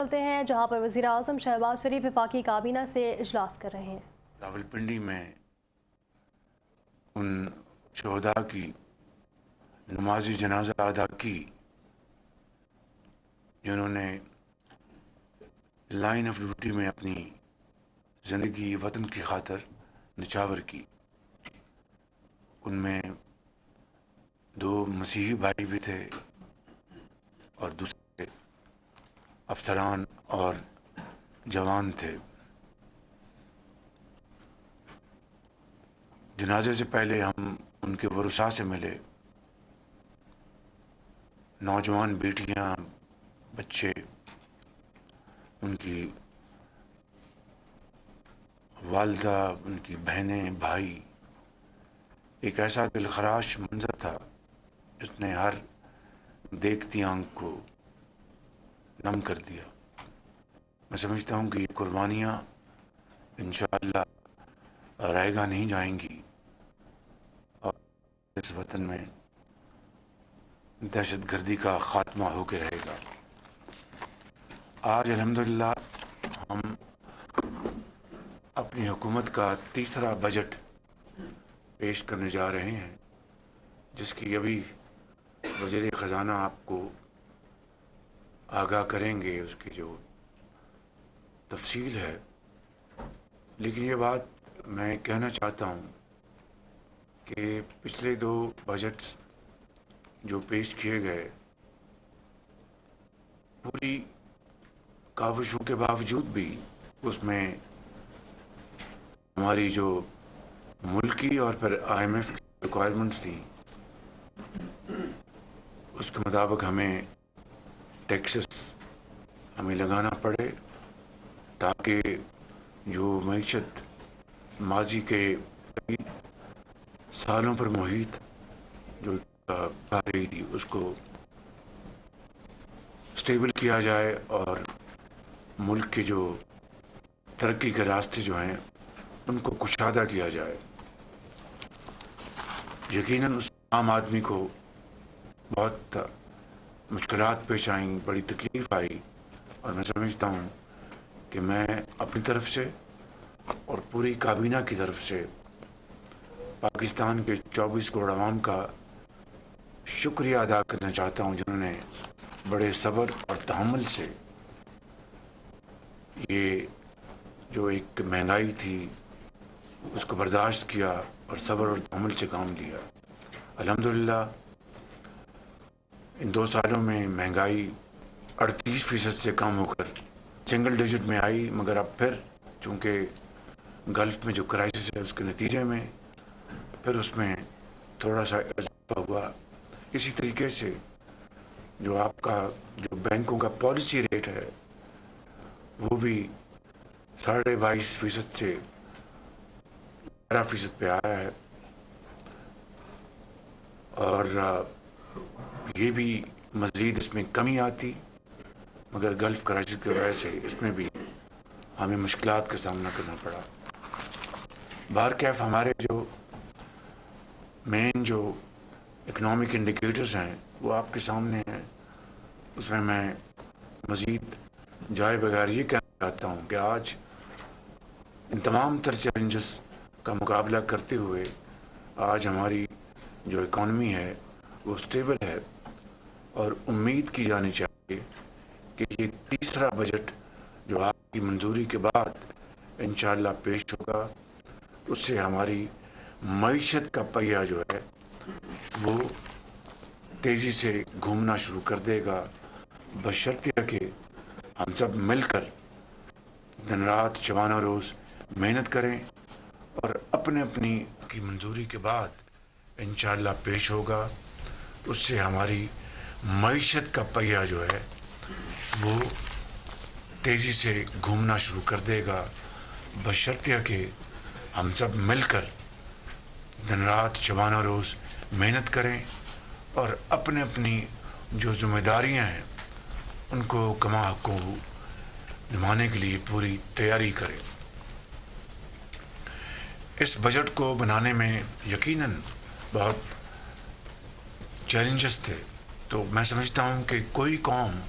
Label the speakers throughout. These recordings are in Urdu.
Speaker 1: چلتے ہیں جہاں پر وزیر اعظم شہباز شریف وفاقی کابینہ سے اجلاس کر رہے ہیں۔
Speaker 2: راولپنڈی میں ان شہداء کی نماز جنازہ ادا کی جنہوں نے لائن آف ڈیوٹی میں اپنی زندگی وطن کی خاطر نچھاور کی۔ ان میں 2 مسیحی بھائی بھی تھے اور دوسرے افسران اور جوان تھے۔ جنازے سے پہلے ہم ان کے ورثاء سے ملے، نوجوان بیٹیاں، بچے، ان کی والدہ، ان کی بہنیں، بھائی۔ ایک ایسا دلخراش منظر تھا جس نے ہر دیکھتی آنکھ کو نم کر دیا۔ میں سمجھتا ہوں کہ یہ قربانیاں انشاءاللہ رائے گاہ نہیں جائیں گی اور اس وطن میں دہشت گردی کا خاتمہ ہو کے رہے گا۔ آج الحمدللہ ہم اپنی حکومت کا تیسرا بجٹ پیش کرنے جا رہے ہیں، جس کی ابھی وزیر خزانہ آپ کو آگاہ کریں گے، اس کی جو تفصیل ہے۔ لیکن یہ بات میں کہنا چاہتا ہوں کہ پچھلے 2 بجٹس جو پیش کیے گئے، پوری کاوشوں کے باوجود بھی اس میں ہماری جو ملکی اور پھر IMF کی ریکوائرمنٹس تھی، اس کے مطابق ہمیں ٹیکسز ہمیں لگانا پڑے تاکہ جو معیشت ماضی کے کئی سالوں پر محیط جو آ رہی تھی اس کو سٹیبل کیا جائے اور ملک کے جو ترقی کے راستے جو ہیں ان کو کشادہ کیا جائے۔ یقیناً اس عام آدمی کو بہت مشکلات پیش آئیں، بڑی تکلیف آئی، اور میں سمجھتا ہوں کہ میں اپنی طرف سے اور پوری کابینہ کی طرف سے پاکستان کے 24 کروڑ عوام کا شکریہ ادا کرنا چاہتا ہوں، جنہوں نے بڑے صبر اور تحمل سے یہ جو ایک مہنگائی تھی اس کو برداشت کیا اور صبر اور تحمل سے کام لیا۔ الحمدللہ ان 2 سالوں میں مہنگائی 38% سے کم ہو کر سنگل ڈیجٹ میں آئی، مگر اب پھر چونکہ گلف میں جو کرائسس ہے اس کے نتیجے میں پھر اس میں تھوڑا سا اضافہ ہوا۔ اسی طریقے سے جو آپ کا جو بینکوں کا پالیسی ریٹ ہے وہ بھی 22.5% سے 11% پہ آیا ہے، اور یہ بھی مزید اس میں کمی آتی، مگر گلف کرائسس کی وجہ سے اس میں بھی ہمیں مشکلات کا سامنا کرنا پڑا۔ بہرکیف ہمارے جو مین جو اکنامک انڈیکیٹرز ہیں وہ آپ کے سامنے ہیں۔ اس میں مزید جائے بغیر یہ کہنا چاہتا ہوں کہ آج ان تمام تر چیلنجز کا مقابلہ کرتے ہوئے آج ہماری جو اکانومی ہے وہ سٹیبل ہے، اور امید کی جانی چاہیے کہ یہ تیسرا بجٹ جو آپ کی منظوری کے بعد انشاءاللہ پیش ہوگا، اس سے ہماری معیشت کا پہیہ جو ہے وہ تیزی سے گھومنا شروع کر دے گا، بشرطیہ کہ ہم سب مل کر دن رات شبانہ روز محنت کریں، اور اپنے اپنی کی منظوری کے بعد انشاءاللہ پیش ہوگا، اس سے ہماری معیشت کا پہیہ جو ہے وہ تیزی سے گھومنا شروع کر دے گا، بشرطیہ کہ ہم سب مل کر دن رات شبانہ روز محنت کریں اور اپنے اپنی جو ذمہ داریاں ہیں ان کو کما حقوں نبھانے کے لیے پوری تیاری کریں۔ اس بجٹ کو بنانے میں یقیناً بہت چیلنجز تھے، تو میں سمجھتا ہوں کہ کوئی قوم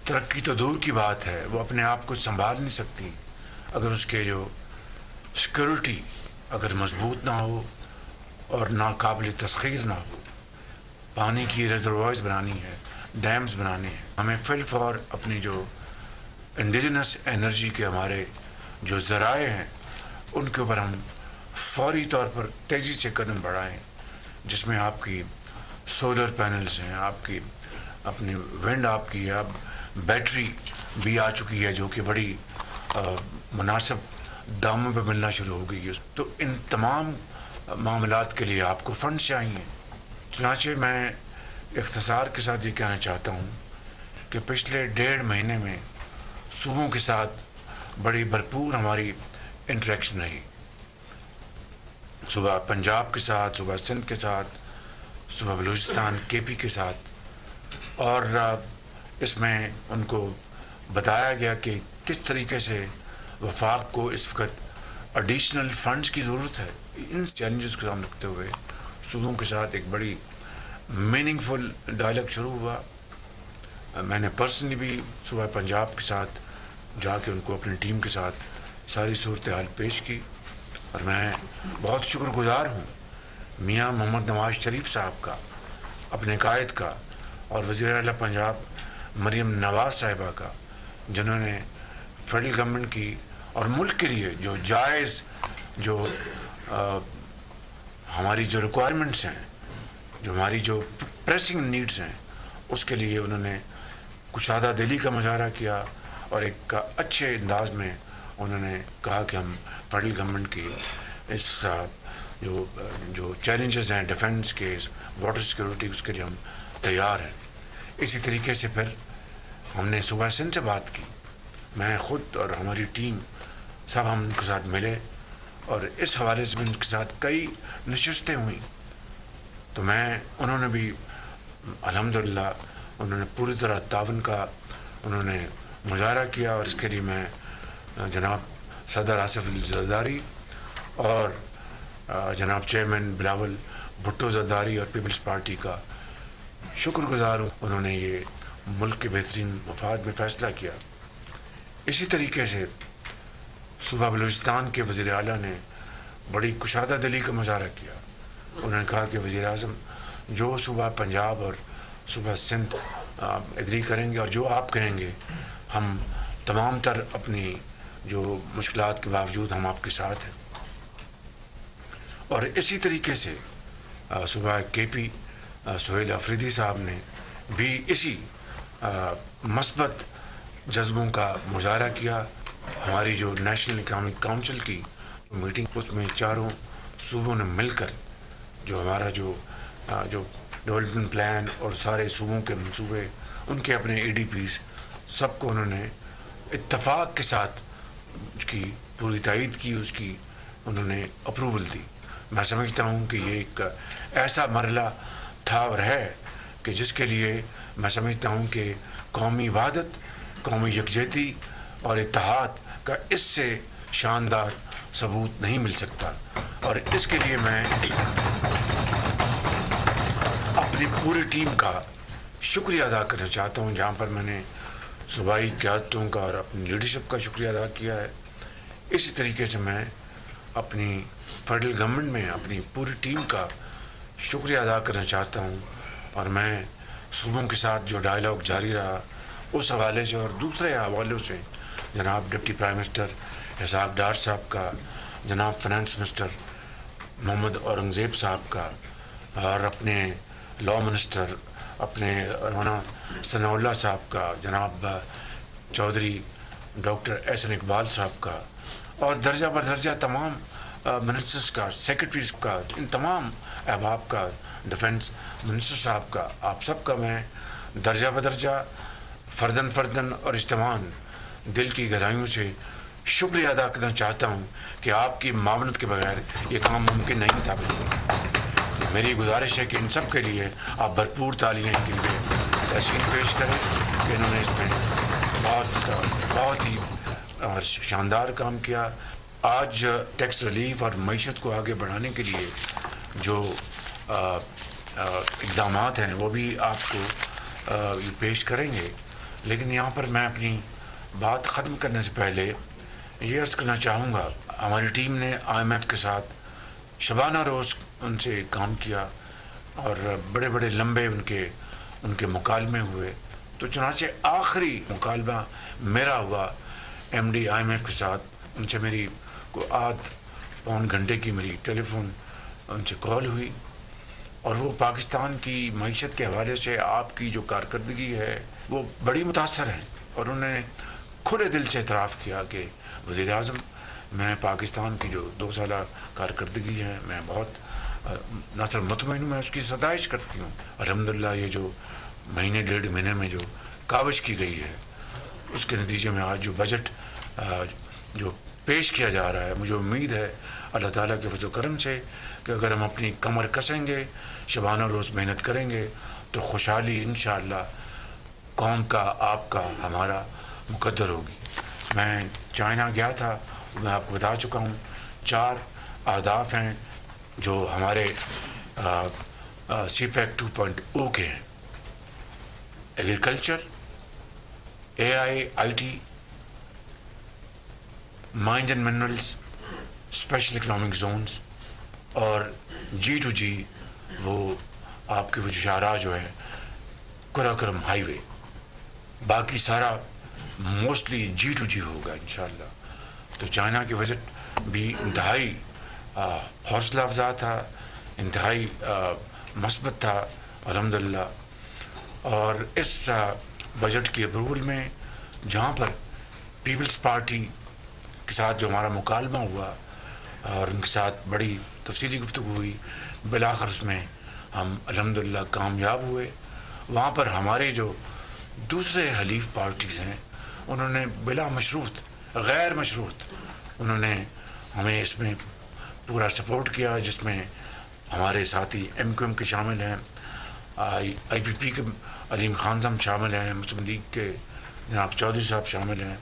Speaker 2: ترقی تو دور کی بات ہے، وہ اپنے آپ کو سنبھال نہیں سکتی اگر اس کے جو سیکورٹی اگر مضبوط نہ ہو اور ناقابل تسخیر نہ ہو. پانی کی ریزروائرز بنانی ہے، ڈیمز بنانے ہیں. ہمیں فی الفور اپنی جو انڈیجنس انرجی کے ہمارے جو ذرائع ہیں ان کے اوپر ہم فوری طور پر تیزی سے قدم بڑھائیں، جس میں آپ کی سولر پینلز ہیں، آپ کی اپنی ونڈ، آپ کی اب بیٹری بھی آ چکی ہے جو کہ بڑی مناسب داموں پہ ملنا شروع ہو گئی ہے. تو ان تمام معاملات کے لیے آپ کو فنڈ چاہیے. چنانچہ میں اختصار کے ساتھ یہ کہنا چاہتا ہوں کہ پچھلے 1.5 مہینے میں صوبوں کے ساتھ بڑی بھرپور ہماری انٹریکشن رہی. صبح پنجاب کے ساتھ، صبح سندھ کے ساتھ، صبح بلوچستان کے پی کے ساتھ، اور اس میں ان کو بتایا گیا کہ کس طریقے سے وفاق کو اس وقت ایڈیشنل فنڈز کی ضرورت ہے. ان چیلنجز کو سامنے رکھتے ہوئے صوبوں کے ساتھ ایک بڑی میننگ فل ڈائلاگ شروع ہوا. میں نے پرسنلی بھی صوبہ پنجاب کے ساتھ جا کے ان کو اپنی ٹیم کے ساتھ ساری صورتحال پیش کی، اور میں بہت شکر گزار ہوں میاں محمد نواز شریف صاحب کا، اپنے قائد کا، اور وزیر اعلیٰ پنجاب مریم نواز صاحبہ کا، جنہوں نے فیڈرل گورنمنٹ کی اور ملک کے لیے جو جائز جو ہماری جو ریکوائرمنٹس ہیں، جو ہماری جو پریسنگ نیڈس ہیں، اس کے لیے انہوں نے کشادہ دلی کا مظاہرہ کیا، اور ایک اچھے انداز میں انہوں نے کہا کہ ہم فیڈرل گورنمنٹ کی اس جو چیلنجز ہیں ڈیفنس کے، واٹر سیکورٹی، اس کے لیے ہم تیار ہیں. اسی طریقے سے پھر ہم نے صوبہ سندھ سے بات کی. میں خود اور ہماری ٹیم سب ہم ان کے ساتھ ملے، اور اس حوالے سے ان کے ساتھ کئی نشستیں ہوئیں. تو انہوں نے بھی الحمدللہ انہوں نے پوری طرح تعاون کا انہوں نے مظاہرہ کیا، اور اس کے لیے میں جناب صدر آصف علی زرداری اور جناب چیئرمین بلاول بھٹو زرداری اور پیپلز پارٹی کا شکر گزار ہوں. انہوں نے یہ ملک کے بہترین مفاد میں فیصلہ کیا. اسی طریقے سے صوبہ بلوچستان کے وزیر اعلیٰ نے بڑی کشادہ دلی کا مظاہرہ کیا. انہوں نے کہا کہ وزیر اعظم جو صوبہ پنجاب اور صوبہ سندھ ایگری کریں گے اور جو آپ کہیں گے، ہم تمام تر اپنی جو مشکلات کے باوجود ہم آپ کے ساتھ ہیں. اور اسی طریقے سے صوبہ کے پی سہیل افریدی صاحب نے بھی اسی مثبت جذبوں کا مظاہرہ کیا. ہماری جو نیشنل اکنامک کونسل کی میٹنگ، اس میں چاروں صوبوں نے مل کر جو ہمارا جو ڈیولپمنٹ پلان اور سارے صوبوں کے منصوبے، ان کے اپنے ای ڈی پیز، سب کو انہوں نے اتفاق کے ساتھ اس کی پوری تائید کی، اس کی انہوں نے اپروول دی. میں سمجھتا ہوں کہ یہ ایک ایسا مرحلہ تھا اور ہے کہ جس کے لیے میں سمجھتا ہوں کہ قومی وحدت، قومی یکجہتی اور اتحاد کا اس سے شاندار ثبوت نہیں مل سکتا. اور اس کے لیے میں اپنی پوری ٹیم کا شکریہ ادا کرنا چاہتا ہوں، جہاں پر میں نے صوبائی قیادتوں کا اور اپنی لیڈرشپ کا شکریہ ادا کیا ہے. اسی طریقے سے میں اپنی فیڈرل گورنمنٹ میں اپنی پوری ٹیم کا شکریہ ادا کرنا چاہتا ہوں. اور میں صوبوں کے ساتھ جو ڈائلاگ جاری رہا اس حوالے سے اور دوسرے حوالوں سے، جناب deputy prime minister Ishaq Dar صاحب کا، جناب فنانس منسٹر محمد اورنگزیب صاحب کا، اور اپنے لاء منسٹر اپنے رانا ثناء اللہ صاحب کا، جناب چودھری ڈاکٹر احسن اقبال صاحب کا، اور درجہ بدرجہ تمام منسٹرز کا، سیکرٹریز کا، ان تمام احباب کا، ڈیفنس منسٹر صاحب کا، آپ سب کا میں درجہ بدرجہ فردن فردن اور اجتماعاً دل کی گہرائیوں سے شکریہ ادا کرنا چاہتا ہوں کہ آپ کی معاونت کے بغیر یہ کام ممکن نہیں تھا. بالکل میری گزارش ہے کہ ان سب کے لیے آپ بھرپور تالیاں کے لیے تحسین پیش کریں کہ انہوں نے اس میں بہت ہی شاندار کام کیا. آج ٹیکس ریلیف اور معیشت کو آگے بڑھانے کے لیے جو اقدامات ہیں وہ بھی آپ کو پیش کریں گے. لیکن یہاں پر میں اپنی بات ختم کرنے سے پہلے یہ عرض کرنا چاہوں گا، ہماری ٹیم نے IMF کے ساتھ شبانہ روز ان سے کام کیا اور بڑے بڑے لمبے ان کے مکالمے ہوئے، تو چنانچہ آخری مکالمہ میرا ہوا MD IMF کے ساتھ. ان سے میری کو آدھ پون گھنٹے کی میری ٹیلی فون ان سے کال ہوئی، اور وہ پاکستان کی معیشت کے حوالے سے آپ کی جو کارکردگی ہے وہ بڑی متاثر ہیں، اور انہوں نے کھلے دل سے اعتراف کیا کہ وزیر اعظم، میں پاکستان کی جو 2 سالہ کارکردگی ہے میں بہت نہ صرف مطمئن ہوں، میں اس کی ستائش کرتی ہوں. الحمدللہ یہ جو مہینے 1.5 مہینے میں جو کاوش کی گئی ہے اس کے نتیجے میں آج جو بجٹ جو پیش کیا جا رہا ہے، مجھے امید ہے اللہ تعالیٰ کے فضل و کرم سے کہ اگر ہم اپنی کمر کسیں گے، شبانہ روز محنت کریں گے، تو خوشحالی انشاءاللہ قوم کا، آپ کا، ہمارا مقدر ہوگی. میں چائنا گیا تھا، میں آپ کو بتا چکا ہوں 4 اہداف ہیں جو ہمارے CPEC 2.0 کے ہیں: agriculture, AI IT، mines and minerals, special economic zones, اور G2G، وہ آپ کے وہ جو شاہراہ جو ہے قراقرم ہائی وے. باقی سارا موسٹلی G2G ہوگا انشاءاللہ. تو چائنا کی وزٹ بھی انتہائی حوصلہ افزا تھا، انتہائی مثبت تھا الحمدللہ. اور اس بجٹ کی اپروول میں جہاں پر پیپلز پارٹی کے ساتھ جو ہمارا مکالمہ ہوا اور ان کے ساتھ بڑی تفصیلی گفتگو ہوئی، بالآخر اس میں ہم الحمدللہ کامیاب ہوئے. وہاں پر ہمارے جو دوسرے حلیف پارٹیز ہیں انہوں نے بلا مشروط، غیر مشروط انہوں نے ہمیں اس میں پورا سپورٹ کیا، جس میں ہمارے ساتھی MQM کے شامل ہیں، IPP کے علیم خان صاحب شامل ہیں، مسلم لیگ کے جناب چودھری صاحب شامل ہیں،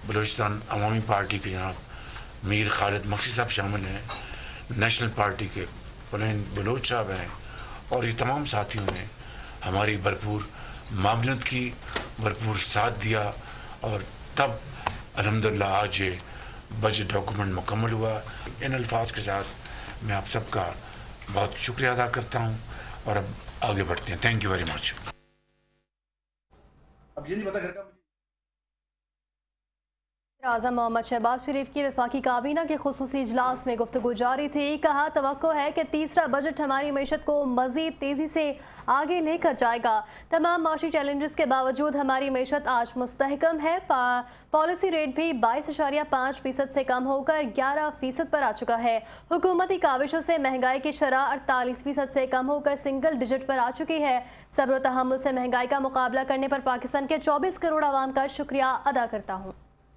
Speaker 2: بلوچستان عوامی پارٹی کے جناب میر خالد مقصد صاحب شامل ہیں، نیشنل پارٹی کے پلین بلوچ صاحب ہیں، اور یہ تمام ساتھیوں نے ہماری بھرپور معاونت کی، بھرپور ساتھ دیا، اور تب الحمدللہ آج یہ بجٹ ڈاکومنٹ مکمل ہوا. ان الفاظ کے ساتھ میں آپ سب کا بہت شکریہ ادا کرتا ہوں، اور اب آگے بڑھتے ہیں. Thank you very much.
Speaker 3: اب یہ نہیں پتا گھر کا
Speaker 1: اعظم محمد شہباز شریف کی وفاقی کابینہ کے خصوصی اجلاس میں گفتگو جاری تھی. کہا توقع ہے کہ تیسرا بجٹ ہماری معیشت کو مزید تیزی سے آگے لے کر جائے گا. تمام معاشی چیلنجز کے باوجود ہماری معیشت آج مستحکم ہے. پالیسی ریٹ بھی 22.5% سے کم ہو کر 11% پر آ چکا ہے. حکومتی کاوشوں سے مہنگائی کی شرح 48% سے کم ہو کر سنگل ڈیجٹ پر آ چکی ہے. صبر و تحمل سے مہنگائی کا مقابلہ کرنے پر پاکستان کے 24 کروڑ عوام کا شکریہ ادا کرتا ہوں.